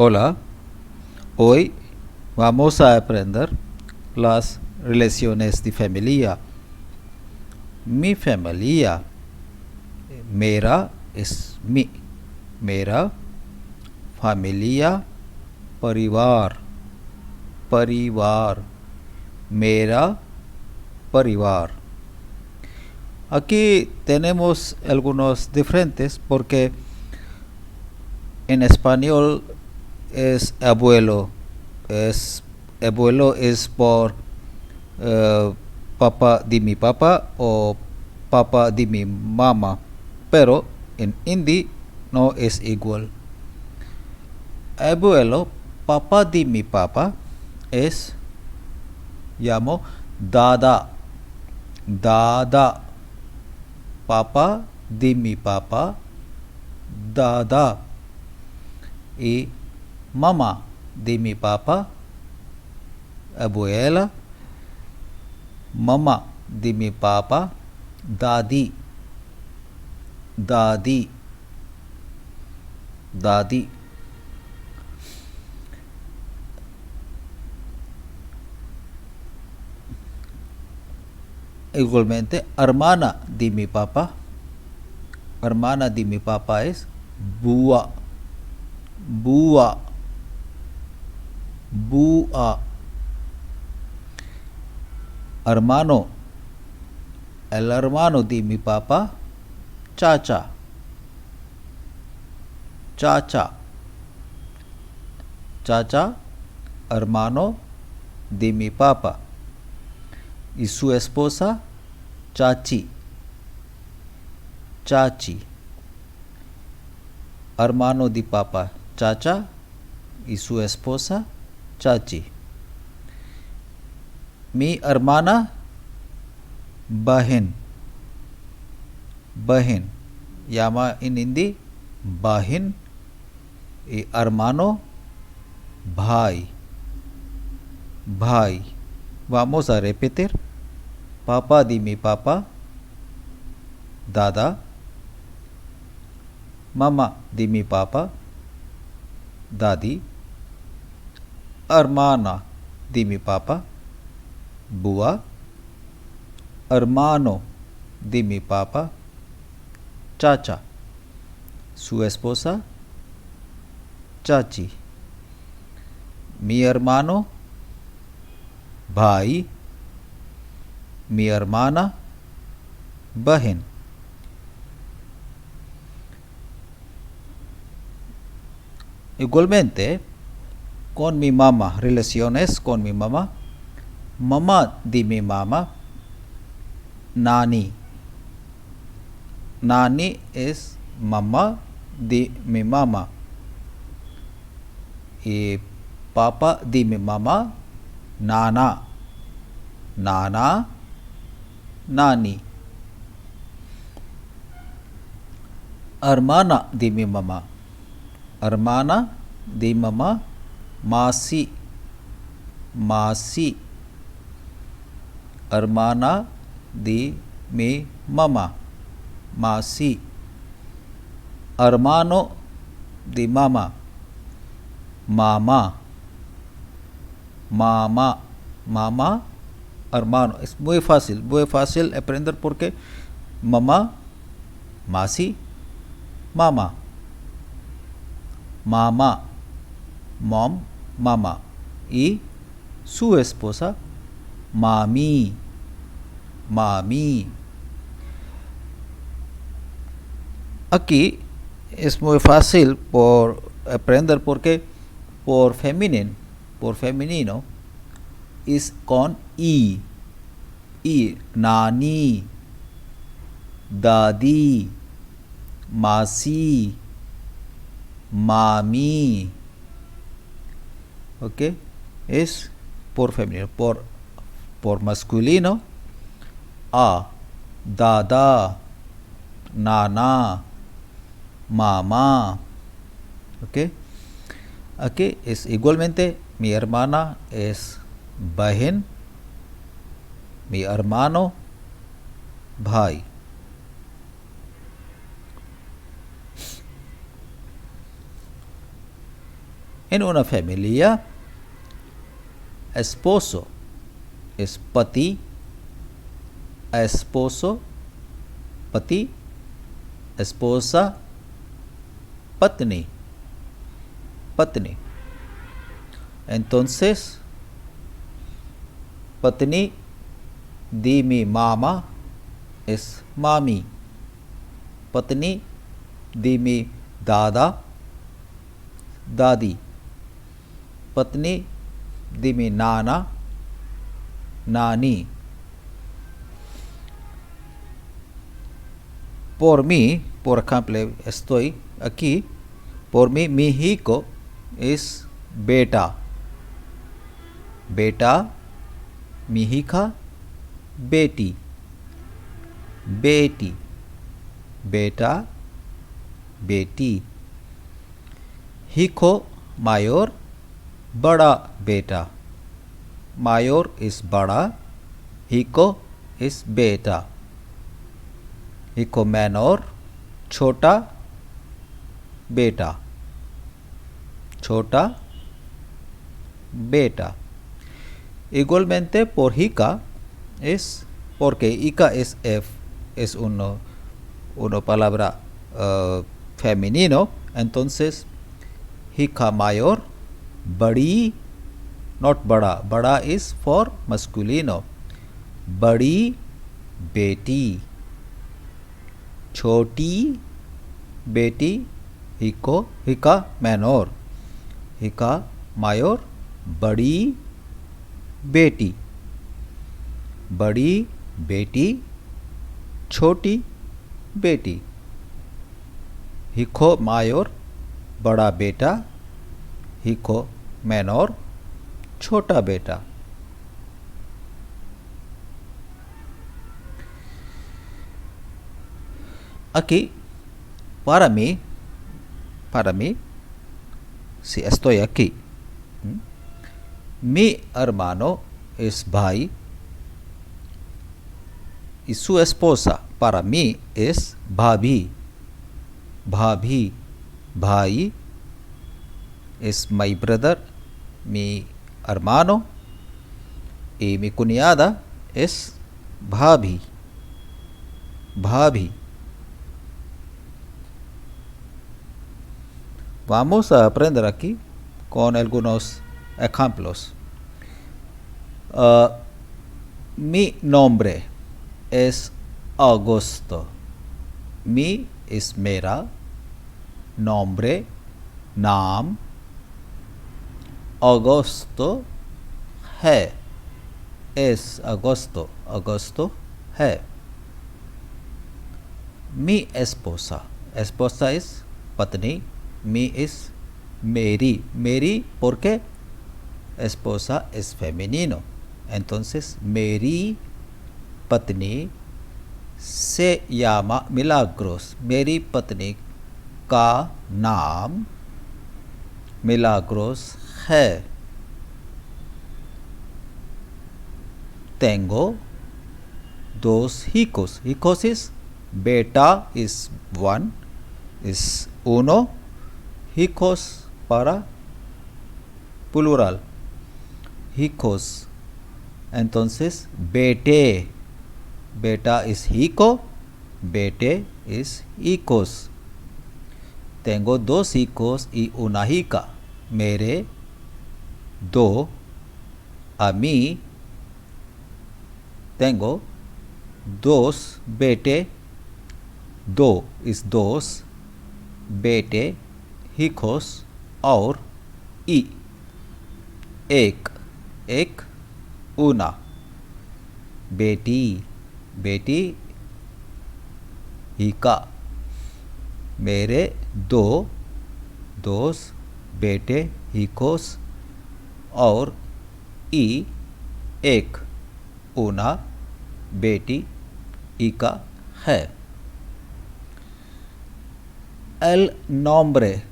Hola, hoy vamos a aprender las relaciones de familia. Mi familia, mera es mi, mera familia, परिवार, परिवार, मेरा परिवार. Aquí tenemos algunos diferentes porque en español es abuelo, es abuelo es por eh, papá de mi papá o papá de mi mamá, pero en hindi no es igual. Abuelo, papá de mi papá es llamo dada, dada, papá de mi papá, dada, y mamá de mi papá, abuela, mamá de mi papá, दादी, दादी, दादी. Igualmente, hermana de mi papá es bua, bua, bua. Hermano, el hermano de mi papá, chacha, chacha, chacha, hermano de mi papá. Y su esposa, chachi, chachi, hermano de papá, chacha, y su esposa, chachi. Mi hermana, बहन, बहन, llama en hindi बहन, y hermano, भाई, भाई. Vamos a repetir. Papá de mi papá, dada, mamá de mi papá, दादी, hermana de mi papá, बुआ, hermano de mi papá, chacha, su esposa, chachi, mi hermano, भाई, mi hermana, बहन. Igualmente, con mi mamá, relaciones con mi mamá, mamá de mi mamá, नानी, नानी es mamá de mi mamá, y papá de mi mamá, नाना, नाना, नानी. hermana de mi mamá, hermana de mamá, मासी, मासी, hermana de mi mamá, मासी, hermano de mamá, mamá, mamá, mamá, hermano. Es muy fácil aprender porque mamá, मासी, mamá, mamá, mom, mamá, y su esposa, mami, mami. Aquí es muy fácil por aprender porque por femenino es con i, नानी, दादी, मासी, मामी. ¿Ok? Es por femenino. Por masculino, a, dada, nana, mamá. ¿Ok? Aquí es igualmente mi hermana es बहन, mi hermano, भाई. En una familia, esposo es pati, esposo, pati, esposa, patni, patni. Entonces, patni de mi mamá es mami, patni de mi dada, dadi, patni de mi nana, nani. Por mí, por ejemplo, estoy aquí, por mí, mi hijo es beta, beta, mi hija, बेटी, बेटी, बेटा, बेटी. हिको मायोर, बड़ा बेटा, मायोर इस बड़ा, हिको इस बेटा. हिको मैनोर, छोटा बेटा, छोटा बेटा. Igualmente por hica es porque ica es una palabra femenino, entonces hica mayor, badi, not bada, bada is for masculino, badi beti, choti beti, hica menor, hica mayor, badi बेटी, बड़ी बेटी, छोटी बेटी. हिको मायोर, बड़ा बेटा, हिको मेनोर, छोटा बेटा. Aquí, para mí, si estoy aquí, mi hermano es भाई y su esposa para mí es भाभी, भाभी, भाई es my brother, mi hermano y mi cuñada es भाभी, भाभी. Vamos a aprender aquí con algunos ejemplos. Mi nombre es Augusto. Mi es मेरा, nombre, नाम, Augusto है, es Augusto, Augusto है. Mi esposa, esposa es पत्नी, mi es मेरी, मेरी porque esposa es femenino, entonces मेरी पत्नी se llama Milagros, मेरी पत्नी का नाम Milagros है. Tengo dos hijos, hijos es beta is one, is uno, hijos para plural, hijos. Entonces bete, beta es hijo, bete es hijos. Tengo dos hijos y una hija. मेरे दो, a mí tengo dos बेटे, दो is dos, बेटे hijos और y एक, एक una, बेटी, बेटी hija. मेरे दो, dos बेटे hijos और y एक una बेटी hija है. El nombre,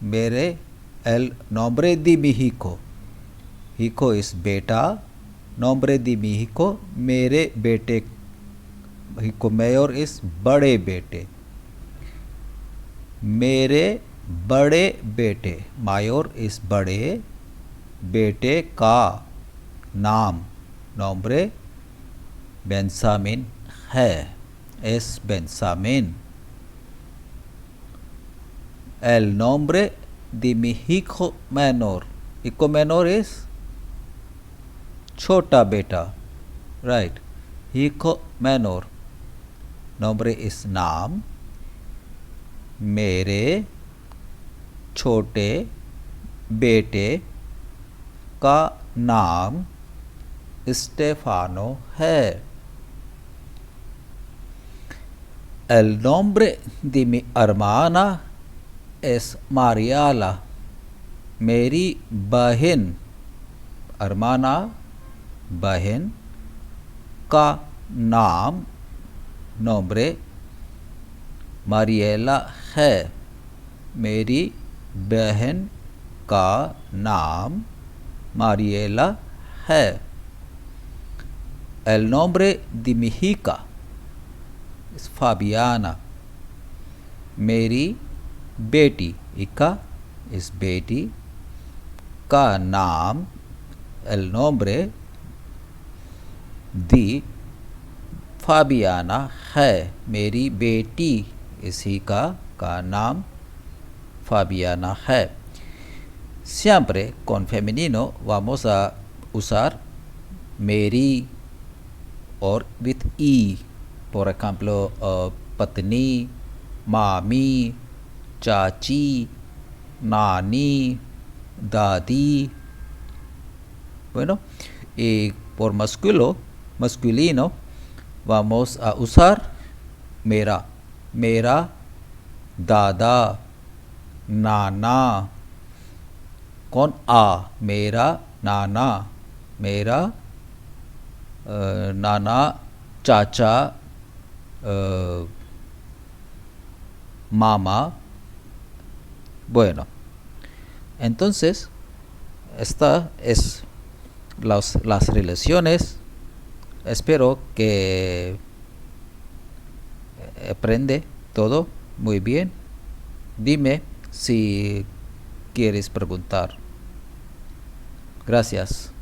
मेरे el nombre de mi hijo, hijo is बेटा, nombre de mi hijo मेरे बेटे, hijo mayor is बड़े बेटे. मेरे बड़े बेटे, मायोर इस बड़े बेटे का नाम, nombre Benjamín है, es Benjamín. El nombre de mi hijo menor, hijo menor es छोटा बेटा, right, hijo menor, nombre is नाम, मेरे छोटे बेटे का नाम स्टेफानो है. El nombre de mi hermana es Mariala. मेरी बहन, hermana बहन का नाम nombre Mariela है. मेरी बहन का नाम Mariela है. El nombre de mi hija es Fabiana. मेरी बेटी, hija इस बेटी का नाम el nombre de Fabiana है. मेरी बेटी इस hija का नाम Fabiana है. Siempre con femenino vamos a usar मेरी और with e. Por ejemplo, पत्नी, मामी, चाची, नानी, दादी. Bueno, y por masculino, vamos a usar मेरा, मेरा दादा, नाना, con a, मेरा नाना, मेरा नाना, चाचा, mamá. Bueno, entonces esta es las relaciones. Espero que aprende todo muy bien. Dime si quieres preguntar. Gracias.